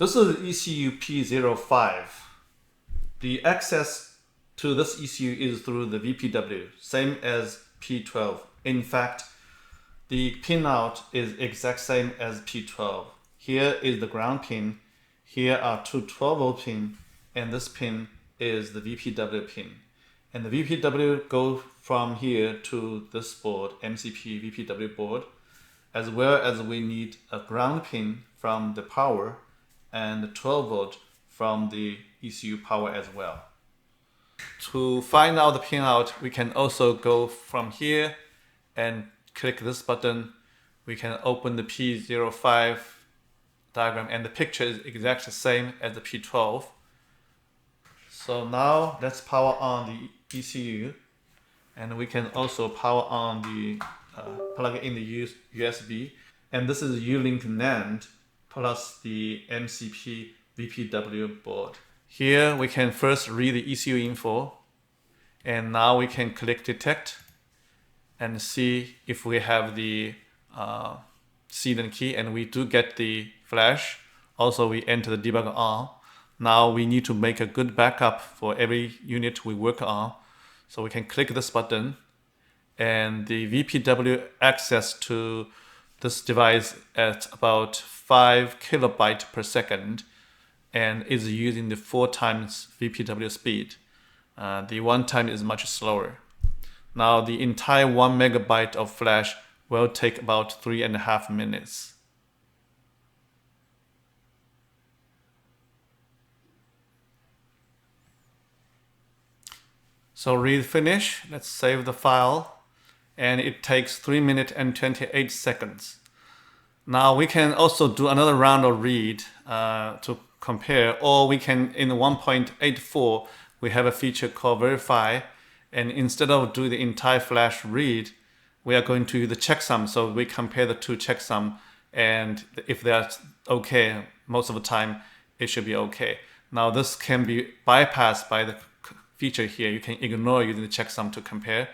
This is ECU P05. The access to this ECU is through the VPW, same as P12. In fact, the pinout is exact same as P12. Here is the ground pin, here are two 12-volt pin, and this pin is the VPW pin. And the VPW goes from here to this board, MCP VPW board, as well as we need a ground pin from the power and the 12-volt from the ECU power as well. To find out the pinout, we can also go from here and click this button. We can open the P05 diagram, and the picture is exactly the same as the P12. So now let's power on the ECU, and we can also power on the plug in the USB, and this is U-Link NAND plus the MCP VPW board. Here we can first read the ECU info, and now we can click detect and see if we have the sealant key, and we do get the flash. Also we enter the debugger on. Now we need to make a good backup for every unit we work on. So we can click this button, and the VPW access to this device at about 5 kilobytes per second and is using the 4 times VPW speed. The 1 time is much slower. Now the entire 1 megabyte of flash will take about 3.5 minutes. So read finish, let's save the file, and it takes 3 minutes and 28 seconds. Now we can also do another round of read to compare, or we can, in 1.84, we have a feature called verify, and instead of doing the entire flash read, we are going to use the checksum. So we compare the two checksum, and if that's okay, most of the time it should be okay. Now this can be bypassed by the feature here. You can ignore using the checksum to compare.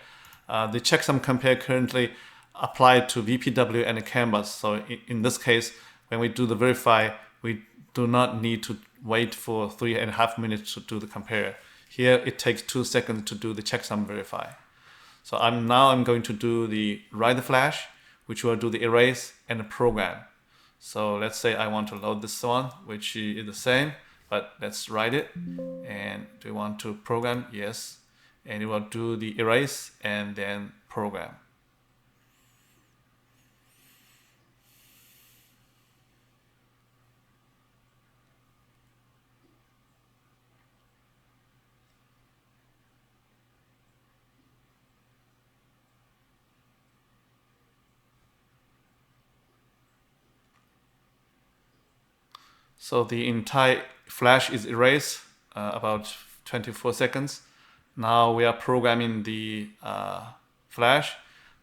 The checksum compare currently applied to VPW and the canvas. So in this case, when we do the verify, we do not need to wait for 3.5 minutes to do the compare. Here it takes 2 seconds to do the checksum verify. So now I'm going to do the write the flash, which will do the erase and the program. So let's say I want to load this one, which is the same, but let's write it. And do you want to program? Yes. And it will do the erase and then program. So the entire flash is erased, about 24 seconds. Now we are programming the flash.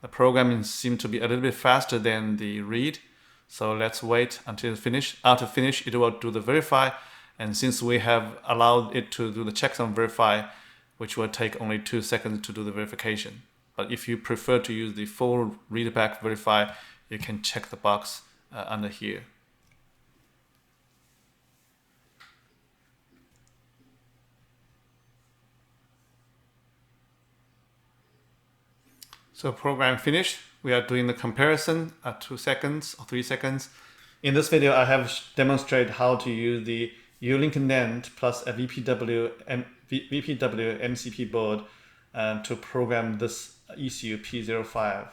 The programming seems to be a little bit faster than the read. So let's wait until finish. After finish, it will do the verify. And since we have allowed it to do the checksum verify, which will take only 2 seconds to do the verification. But if you prefer to use the full read back verify, you can check the box under here. So program finished. We are doing the comparison at 2 seconds or 3 seconds. In this video, I have demonstrated how to use the U-Link NAND plus a VPW MCP board to program this ECU P05.